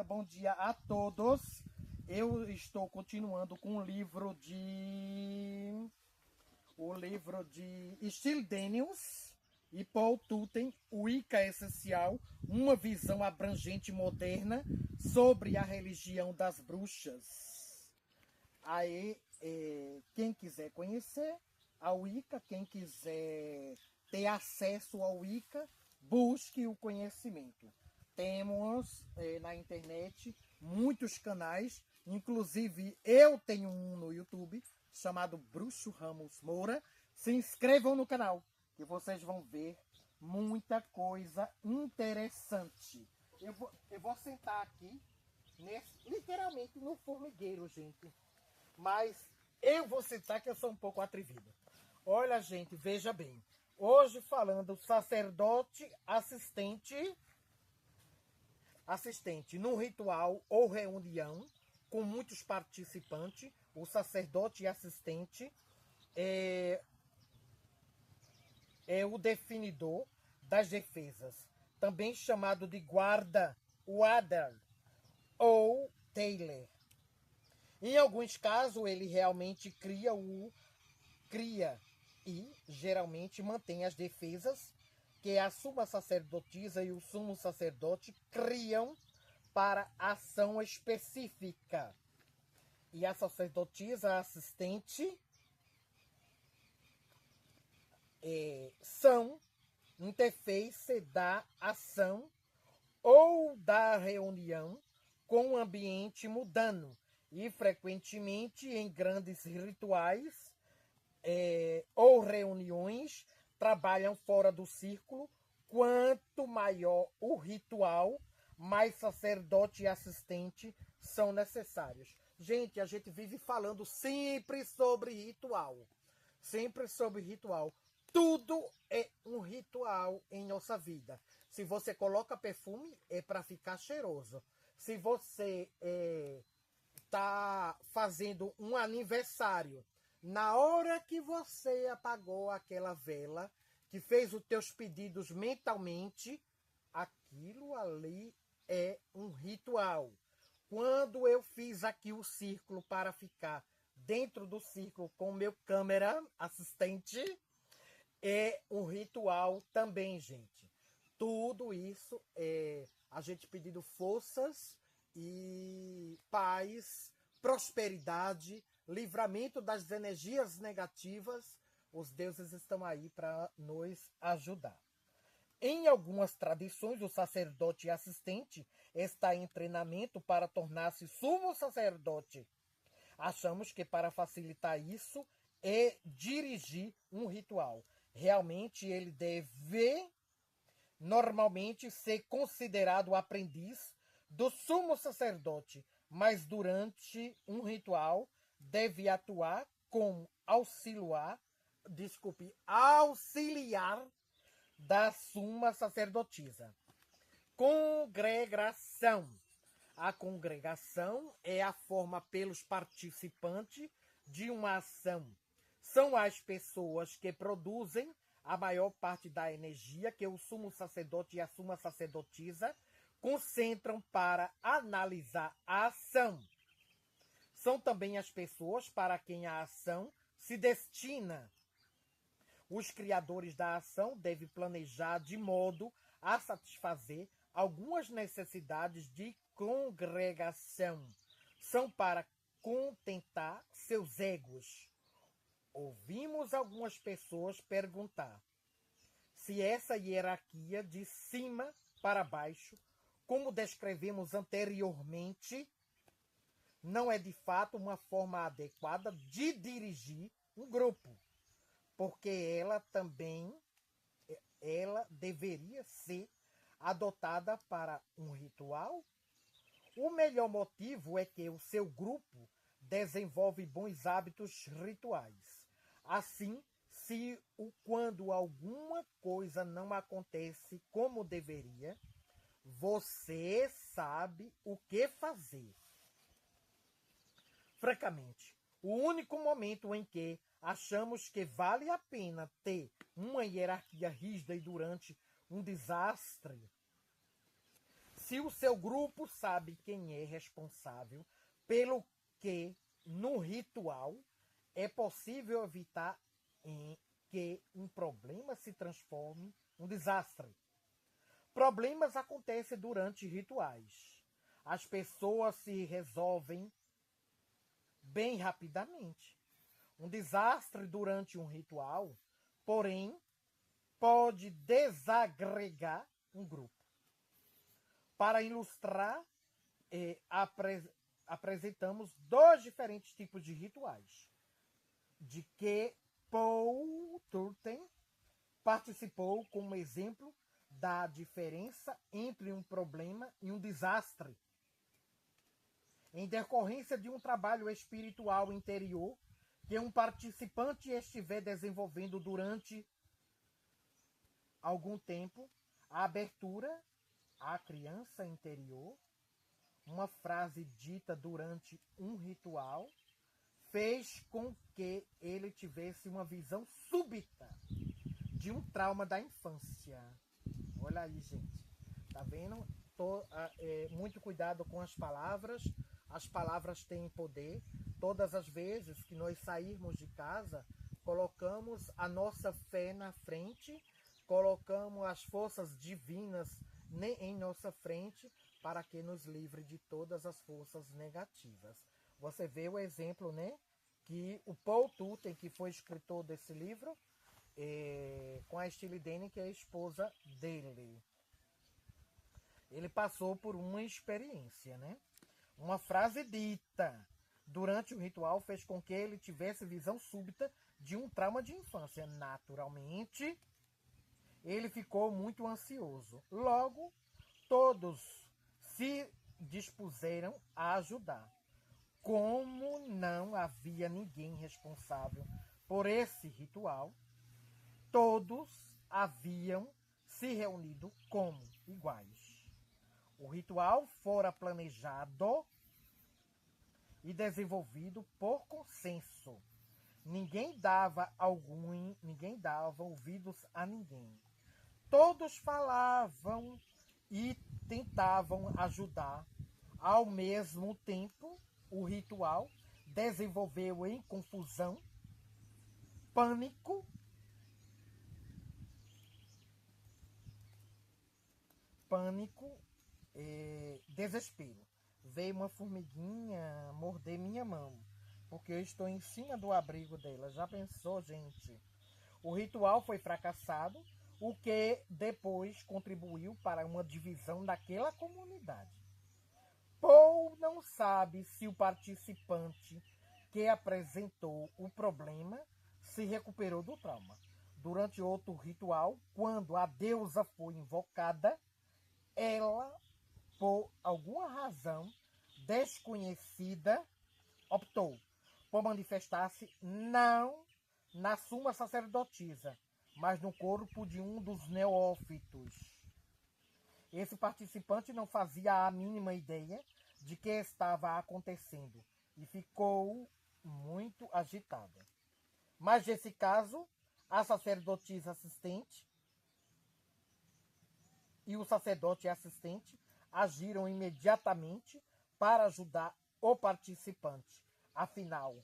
Bom dia a todos. Eu estou continuando com o livro de Steele Daniels e Paul Tutten, Wicca Essencial, uma visão abrangente e moderna sobre a religião das bruxas. Aí, quem quiser conhecer a Wicca, quem quiser ter acesso ao Wicca, busque o conhecimento. Temos na internet muitos canais, inclusive eu tenho um no YouTube chamado Bruxo Ramos Moura. Se inscrevam no canal que vocês vão ver muita coisa interessante. Eu vou sentar aqui, literalmente no formigueiro, gente. Mas eu vou sentar que eu sou um pouco atrevido. Olha, gente, veja bem. Hoje falando sacerdote assistente num ritual ou reunião com muitos participantes. O sacerdote assistente é o definidor das defesas, também chamado de guarda, Wader ou Taylor. Em alguns casos, ele realmente cria e geralmente mantém as defesas que a suma sacerdotisa e o sumo sacerdote criam para ação específica. E a sacerdotisa assistente são interface da ação ou da reunião com o ambiente mudando e frequentemente em grandes rituais ou reuniões trabalham fora do círculo. Quanto maior o ritual, mais sacerdote e assistente são necessários. Gente, a gente vive falando sempre sobre ritual. Sempre sobre ritual. Tudo é um ritual em nossa vida. Se você coloca perfume, é para ficar cheiroso. Se você está fazendo um aniversário, na hora que você apagou aquela vela, que fez os teus pedidos mentalmente, aquilo ali é um ritual. Quando eu fiz aqui o círculo para ficar dentro do círculo com o meu câmera assistente, é um ritual também, gente. Tudo isso é a gente pedindo forças e paz, prosperidade, livramento das energias negativas. Os deuses estão aí para nos ajudar. Em algumas tradições, o sacerdote assistente está em treinamento para tornar-se sumo sacerdote. Achamos que para facilitar isso é dirigir um ritual. Realmente ele deve normalmente ser considerado aprendiz do sumo sacerdote, mas durante um ritual deve atuar como auxiliar da suma sacerdotisa. Congregação. A congregação é a forma pelos participantes de uma ação. São as pessoas que produzem a maior parte da energia que o sumo sacerdote e a suma sacerdotisa concentram para analisar a ação. São também as pessoas para quem a ação se destina. Os criadores da ação devem planejar de modo a satisfazer algumas necessidades de congregação. São para contentar seus egos. Ouvimos algumas pessoas perguntar se essa hierarquia de cima para baixo, como descrevemos anteriormente, não é de fato uma forma adequada de dirigir um grupo, porque ela deveria ser adotada para um ritual. O melhor motivo é que o seu grupo desenvolve bons hábitos rituais. Assim, quando alguma coisa não acontece como deveria, você sabe o que fazer. Francamente, o único momento em que achamos que vale a pena ter uma hierarquia rígida e durante um desastre se o seu grupo sabe quem é responsável pelo que no ritual é possível evitar que um problema se transforme em um desastre. Problemas acontecem durante rituais. As pessoas se resolvem bem rapidamente. Um desastre durante um ritual, porém, pode desagregar um grupo. Para ilustrar, apresentamos dois diferentes tipos de rituais, de que Paul Turton participou como exemplo da diferença entre um problema e um desastre. Em decorrência de um trabalho espiritual interior que um participante estiver desenvolvendo durante algum tempo, a abertura à criança interior, uma frase dita durante um ritual, fez com que ele tivesse uma visão súbita de um trauma da infância. Olha aí, gente. Tá vendo? Muito cuidado com as palavras. As palavras têm poder. Todas as vezes que nós sairmos de casa, colocamos a nossa fé na frente, colocamos as forças divinas em nossa frente para que nos livre de todas as forças negativas. Você vê o exemplo, né? Que o Paul Turton, que foi escritor desse livro, com a Steele Denny, que é a esposa dele. Ele passou por uma experiência, né? Uma frase dita durante o ritual fez com que ele tivesse visão súbita de um trauma de infância. Naturalmente, ele ficou muito ansioso. Logo, todos se dispuseram a ajudar. Como não havia ninguém responsável por esse ritual, todos haviam se reunido como iguais. O ritual fora planejado e desenvolvido por consenso. Ninguém dava ouvidos a ninguém. Todos falavam e tentavam ajudar. Ao mesmo tempo, o ritual desenvolveu em confusão, pânico, desespero. Veio uma formiguinha morder minha mão, porque eu estou em cima do abrigo dela. Já pensou, gente? O ritual foi fracassado, o que depois contribuiu para uma divisão daquela comunidade. Paul não sabe se o participante que apresentou o problema se recuperou do trauma. Durante outro ritual, quando a deusa foi invocada, ela, por alguma razão desconhecida, optou por manifestar-se não na suma sacerdotisa, mas no corpo de um dos neófitos. Esse participante não fazia a mínima ideia de que estava acontecendo e ficou muito agitada. Mas nesse caso, a sacerdotisa assistente e o sacerdote assistente agiram imediatamente para ajudar o participante. Afinal,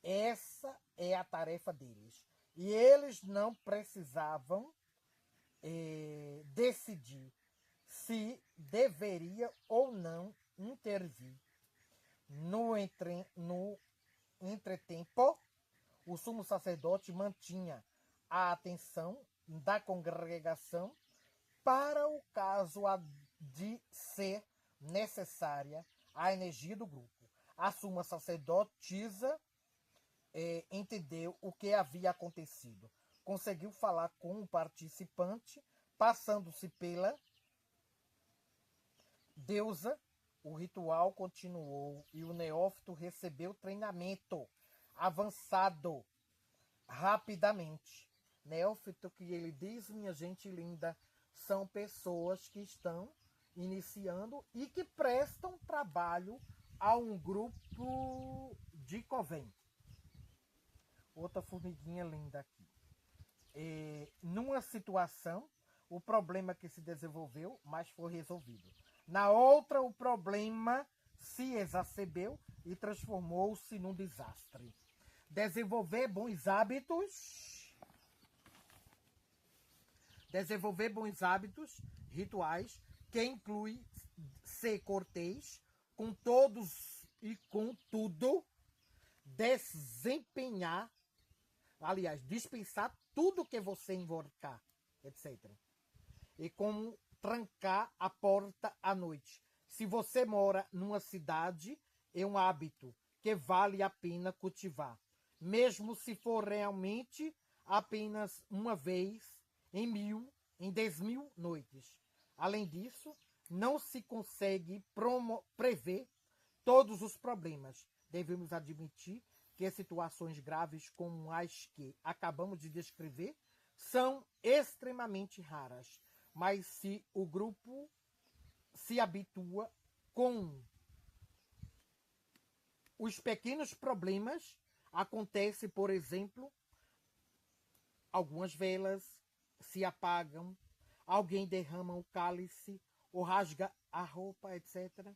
essa é a tarefa deles. E eles não precisavam decidir se deveria ou não intervir. No entretempo, o sumo sacerdote mantinha a atenção da congregação para o caso de ser necessária a energia do grupo. A suma sacerdotisa entendeu o que havia acontecido. Conseguiu falar com o participante, passando-se pela deusa. O ritual continuou e o neófito recebeu treinamento avançado rapidamente. Neófito, que ele diz, minha gente linda, são pessoas que estão iniciando e que prestam trabalho a um grupo de coven. Outra formiguinha linda aqui. Numa situação, o problema que se desenvolveu, mas foi resolvido. Na outra, o problema se exacerbou e transformou-se num desastre. Desenvolver bons hábitos rituais, que inclui ser cortês com todos e com tudo, dispensar tudo que você invocar, etc. E como trancar a porta à noite. Se você mora numa cidade, é um hábito que vale a pena cultivar, mesmo se for realmente apenas uma vez em 10.000 noites. Além disso, não se consegue prever todos os problemas. Devemos admitir que situações graves como as que acabamos de descrever são extremamente raras. Mas se o grupo se habitua com os pequenos problemas, acontece, por exemplo, algumas velas se apagam, alguém derrama o cálice ou rasga a roupa, etc.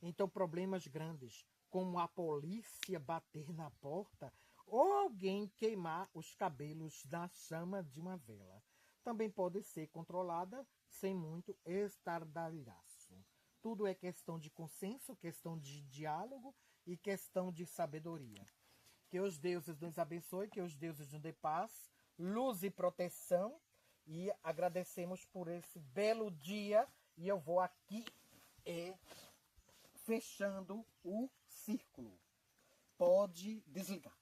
Então, problemas grandes, como a polícia bater na porta ou alguém queimar os cabelos na chama de uma vela, também pode ser controlada sem muito estardalhaço. Tudo é questão de consenso, questão de diálogo e questão de sabedoria. Que os deuses nos abençoem, que os deuses nos dê paz, luz e proteção. E agradecemos por esse belo dia. E eu vou aqui fechando o círculo. Pode desligar.